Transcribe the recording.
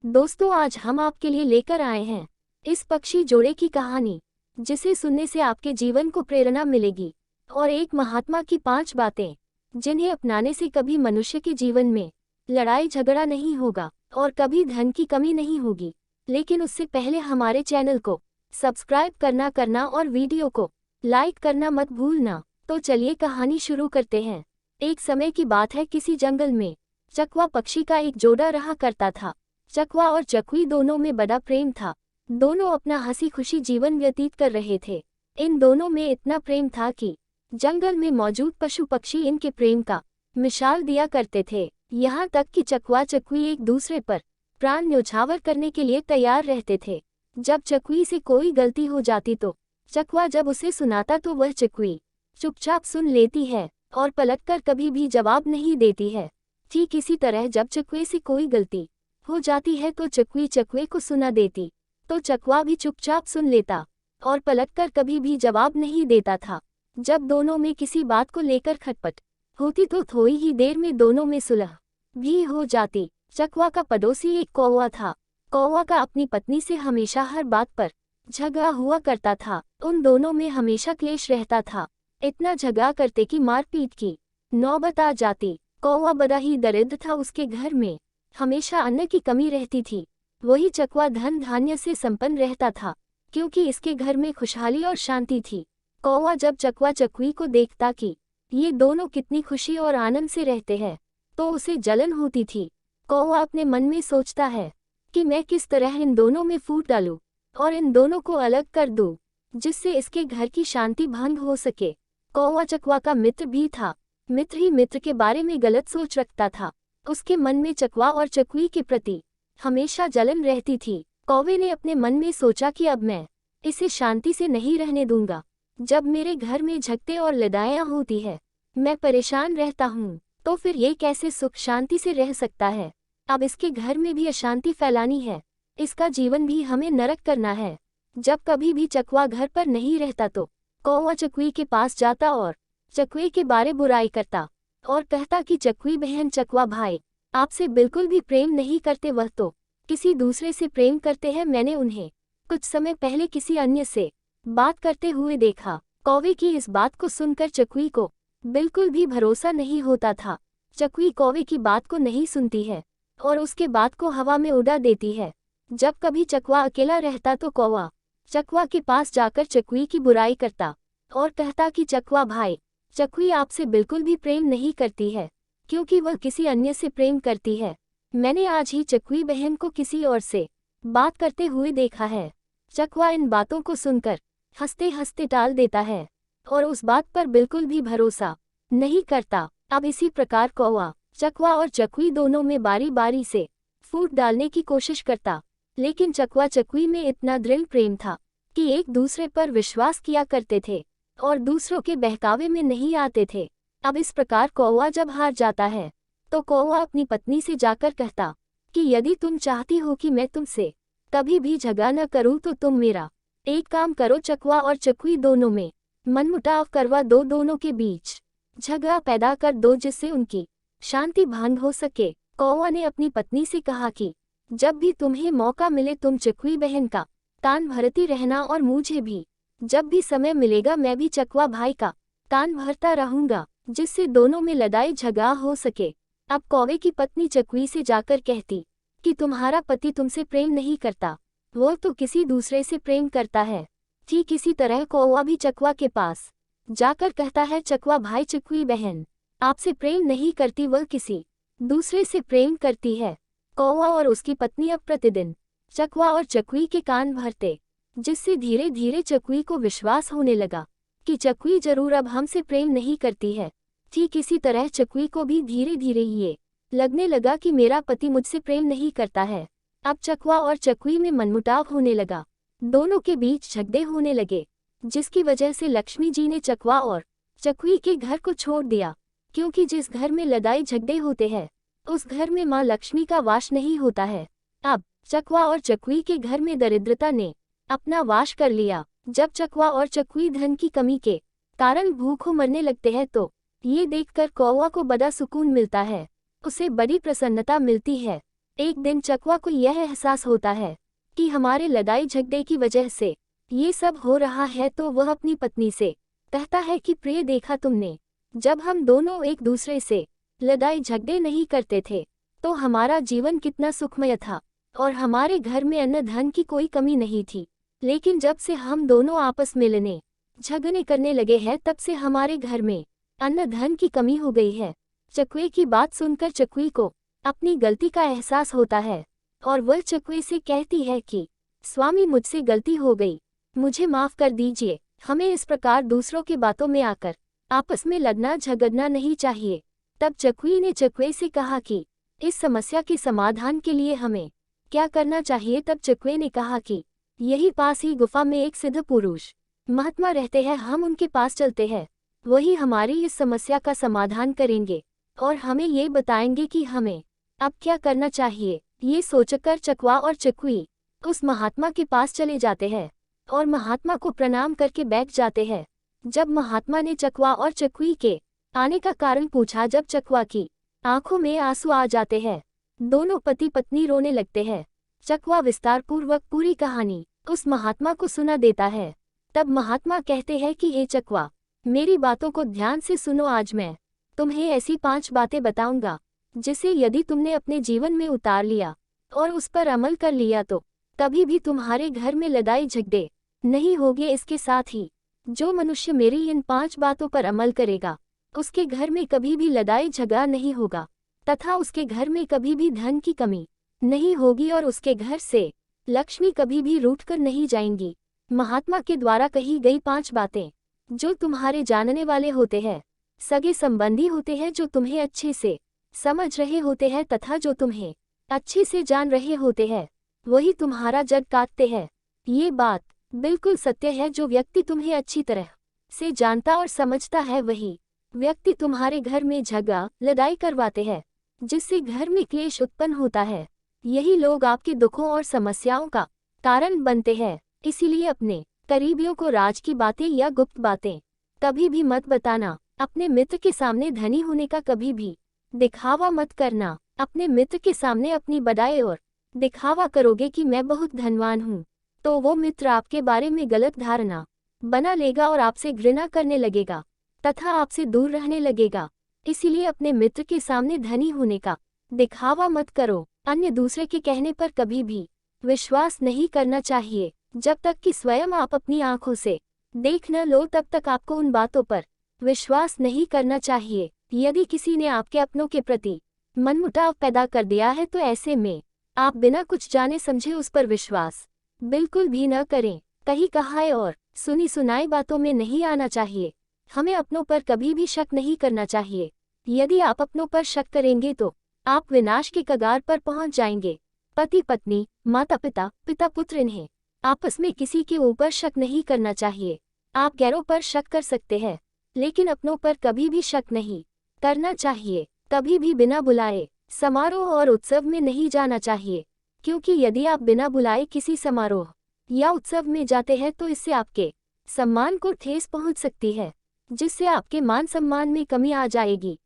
दोस्तों, आज हम आपके लिए लेकर आए हैं इस पक्षी जोड़े की कहानी, जिसे सुनने से आपके जीवन को प्रेरणा मिलेगी और एक महात्मा की 5 बातें जिन्हें अपनाने से कभी मनुष्य के जीवन में लड़ाई झगड़ा नहीं होगा और कभी धन की कमी नहीं होगी। लेकिन उससे पहले हमारे चैनल को सब्सक्राइब करना और वीडियो को लाइक करना मत भूलना। तो चलिए कहानी शुरू करते हैं। एक समय की बात है, किसी जंगल में चकवा पक्षी का एक जोड़ा रहा करता था। चकवा और चकवी दोनों में बड़ा प्रेम था। दोनों अपना हंसी खुशी जीवन व्यतीत कर रहे थे। इन दोनों में इतना प्रेम था कि जंगल में मौजूद पशु पक्षी इनके प्रेम का मिसाल दिया करते थे। यहाँ तक कि चकवा चकवी एक दूसरे पर प्राण न्यौछावर करने के लिए तैयार रहते थे। जब चकवी से कोई गलती हो जाती तो चकवा जब उसे सुनाता तो वह चकवी चुपचाप सुन लेती है और पलटकर कभी भी जवाब नहीं देती है। ठीक इसी तरह जब चकवे से कोई गलती हो जाती है तो चकवी चकवे को सुना देती तो चकवा भी चुपचाप सुन लेता और पलटकर कभी भी जवाब नहीं देता था। जब दोनों में किसी बात को लेकर खटपट होती तो थोड़ी ही देर में दोनों में सुलह भी हो जाती। चकवा का पड़ोसी एक कौवा था। कौवा का अपनी पत्नी से हमेशा हर बात पर झगड़ा हुआ करता था। उन दोनों में हमेशा क्लेश रहता था। इतना झगड़ा करते कि मारपीट की नौबत आ जाती। कौवा बड़ा ही दरिद्र था। उसके घर में हमेशा अन्न की कमी रहती थी। वही चकवा धन धान्य से संपन्न रहता था, क्योंकि इसके घर में खुशहाली और शांति थी। कौवा जब चकवा चकवी को देखता कि ये दोनों कितनी खुशी और आनंद से रहते हैं तो उसे जलन होती थी। कौवा अपने मन में सोचता है कि मैं किस तरह इन दोनों में फूट डालूं और इन दोनों को अलग कर दूं, जिससे इसके घर की शांति भंग हो सके। कौवा चकवा का मित्र भी था। मित्र ही मित्र के बारे में गलत सोच रखता था। उसके मन में चकवा और चकवी के प्रति हमेशा जलन रहती थी। कौवे ने अपने मन में सोचा कि अब मैं इसे शांति से नहीं रहने दूंगा। जब मेरे घर में झगड़े और लड़ाइयाँ होती है, मैं परेशान रहता हूँ, तो फिर ये कैसे सुख शांति से रह सकता है। अब इसके घर में भी अशांति फैलानी है। इसका जीवन भी हमें नरक करना है। जब कभी भी चकवा घर पर नहीं रहता तो कौवा चकवी के पास जाता और चकवे के बारे बुराई करता और कहता कि चकवी बहन, चकवा भाई आपसे बिल्कुल भी प्रेम नहीं करते, वह तो किसी दूसरे से प्रेम करते हैं। मैंने उन्हें कुछ समय पहले किसी अन्य से बात करते हुए देखा। कौवे की इस बात को सुनकर चकवी को बिल्कुल भी भरोसा नहीं होता था। चकवी कौवे की बात को नहीं सुनती है और उसके बात को हवा में उड़ा देती है। जब कभी चकवा अकेला रहता तो कौवा चकवा के पास जाकर चकवी की बुराई करता और कहता कि चकवा भाई, चकवी आपसे बिल्कुल भी प्रेम नहीं करती है, क्योंकि वह किसी अन्य से प्रेम करती है। मैंने आज ही चकवी बहन को किसी और से बात करते हुए देखा है। चकवा इन बातों को सुनकर हंसते हंसते टाल देता है और उस बात पर बिल्कुल भी भरोसा नहीं करता। अब इसी प्रकार कौवा चकवा और चकवी दोनों में बारी बारी से फूट डालने की कोशिश करता, लेकिन चकवा चकवी में इतना दृढ़ प्रेम था कि एक दूसरे पर विश्वास किया करते थे और दूसरों के बहकावे में नहीं आते थे। अब इस प्रकार कौवा जब हार जाता है तो कौवा अपनी पत्नी से जाकर कहता कि यदि तुम चाहती हो कि मैं तुमसे कभी भी झगड़ा न करूं तो तुम मेरा एक काम करो, चकवा और चकवी दोनों में मनमुटाव करवा दो, दोनों के बीच झगड़ा पैदा कर दो, जिससे उनकी शांति भंग हो सके। कौवा ने अपनी पत्नी से कहा कि जब भी तुम्हें मौका मिले तुम चकवी बहन का कान भरती रहना और मुझे भी जब भी समय मिलेगा मैं भी चकवा भाई का कान भरता रहूंगा, जिससे दोनों में लड़ाई झगड़ा हो सके। अब कौवे की पत्नी चकवी से जाकर कहती कि तुम्हारा पति तुमसे प्रेम नहीं करता, वो तो किसी दूसरे से प्रेम करता है। ठीक इसी तरह कौवा भी चकवा के पास जाकर कहता है, चकवा भाई, चकवी बहन आपसे प्रेम नहीं करती, वह किसी दूसरे से प्रेम करती है। कौवा और उसकी पत्नी अब प्रतिदिन चकवा और चकवी के कान भरते, जिससे धीरे धीरे चकवी को विश्वास होने लगा कि चकवी जरूर अब हमसे प्रेम नहीं करती है। ठीक इसी तरह चकवी को भी धीरे धीरे ये लगने लगा कि मेरा पति मुझसे प्रेम नहीं करता है। अब चकवा और चकवी में मनमुटाव होने लगा। दोनों के बीच झगड़े होने लगे, जिसकी वजह से लक्ष्मी जी ने चकवा और चकवी के घर को छोड़ दिया, क्योंकि जिस घर में लड़ाई झगड़े होते हैं उस घर में माँ लक्ष्मी का वास नहीं होता है। अब चकवा और चकवी के घर में दरिद्रता ने अपना वास कर लिया। जब चकवा और चकवी धन की कमी के कारण भूखों मरने लगते हैं तो ये देखकर कौवा को बड़ा सुकून मिलता है, उसे बड़ी प्रसन्नता मिलती है। एक दिन चकवा को यह एहसास होता है कि हमारे लड़ाई झगड़े की वजह से ये सब हो रहा है, तो वह अपनी पत्नी से कहता है कि प्रिय, देखा तुमने, जब हम दोनों एक दूसरे से लड़ाई झगड़े नहीं करते थे तो हमारा जीवन कितना सुखमय था और हमारे घर में अन्न धन की कोई कमी नहीं थी। लेकिन जब से हम दोनों आपस में लड़ने झगड़े करने लगे हैं, तब से हमारे घर में अन्न धन की कमी हो गई है। चकवे की बात सुनकर चकवी को अपनी गलती का एहसास होता है और वह चकवे से कहती है कि स्वामी, मुझसे गलती हो गई, मुझे माफ कर दीजिए। हमें इस प्रकार दूसरों की बातों में आकर आपस में लड़ना झगड़ना नहीं चाहिए। तब चकवी ने चकवे से कहा कि इस समस्या के समाधान के लिए हमें क्या करना चाहिए। तब चकवे ने कहा कि यही पास ही गुफा में एक सिद्ध पुरुष महात्मा रहते हैं, हम उनके पास चलते हैं, वही हमारी इस समस्या का समाधान करेंगे और हमें ये बताएंगे कि हमें अब क्या करना चाहिए। ये सोचकर चकवा और चकवी उस महात्मा के पास चले जाते हैं और महात्मा को प्रणाम करके बैठ जाते हैं। जब महात्मा ने चकवा और चकवी के आने का कारण पूछा, जब चकवा की आंखों में आंसू आ जाते हैं, दोनों पति पत्नी रोने लगते हैं। चकवा विस्तारपूर्वक पूरी कहानी उस महात्मा को सुना देता है। तब महात्मा कहते हैं कि हे चकवा, मेरी बातों को ध्यान से सुनो। आज मैं तुम्हें ऐसी 5 बातें बताऊंगा जिसे यदि तुमने अपने जीवन में उतार लिया और उस पर अमल कर लिया तो कभी भी तुम्हारे घर में लड़ाई झगड़े नहीं होंगे। इसके साथ ही जो मनुष्य मेरी इन 5 बातों पर अमल करेगा, उसके घर में कभी भी लड़ाई झगड़ा नहीं होगा तथा उसके घर में कभी भी धन की कमी नहीं होगी और उसके घर से लक्ष्मी कभी भी रूठकर नहीं जाएंगी। महात्मा के द्वारा कही गई 5 बातें जो तुम्हारे जानने वाले होते हैं, सगे संबंधी होते हैं, जो तुम्हें अच्छे से समझ रहे होते हैं तथा जो तुम्हें अच्छे से जान रहे होते हैं, वही तुम्हारा जग काटते हैं। ये बात बिल्कुल सत्य है। जो व्यक्ति तुम्हें अच्छी तरह से जानता और समझता है, वही व्यक्ति तुम्हारे घर में झगड़ा लड़ाई करवाते हैं, जिससे घर में क्लेश उत्पन्न होता है। यही लोग आपके दुखों और समस्याओं का कारण बनते हैं। इसीलिए अपने करीबियों को राज की बातें या गुप्त बातें कभी भी मत बताना। अपने मित्र के सामने धनी होने का कभी भी दिखावा मत करना। अपने मित्र के सामने अपनी बड़ाई और दिखावा करोगे कि मैं बहुत धनवान हूँ, तो वो मित्र आपके बारे में गलत धारणा बना लेगा और आपसे घृणा करने लगेगा तथा आपसे दूर रहने लगेगा। इसीलिए अपने मित्र के सामने धनी होने का दिखावा मत करो। अन्य दूसरे के कहने पर कभी भी विश्वास नहीं करना चाहिए। जब तक कि स्वयं आप अपनी आंखों से देख न लो, तब तक आपको उन बातों पर विश्वास नहीं करना चाहिए। यदि किसी ने आपके अपनों के प्रति मनमुटाव पैदा कर दिया है, तो ऐसे में आप बिना कुछ जाने समझे उस पर विश्वास बिल्कुल भी न करें। कहीं कहाए और सुनी सुनाई बातों में नहीं आना चाहिए। हमें अपनों पर कभी भी शक नहीं करना चाहिए। यदि आप अपनों पर शक करेंगे तो आप विनाश के कगार पर पहुंच जाएंगे। पति पत्नी, माता पिता, पिता पुत्र, इन्हें आपस में किसी के ऊपर शक नहीं करना चाहिए। आप गैरों पर शक कर सकते हैं, लेकिन अपनों पर कभी भी शक नहीं करना चाहिए। कभी भी बिना बुलाए समारोह और उत्सव में नहीं जाना चाहिए, क्योंकि यदि आप बिना बुलाए किसी समारोह या उत्सव में जाते हैं तो इससे आपके सम्मान को ठेस पहुंच सकती है, जिससे आपके मान सम्मान में कमी आ जाएगी।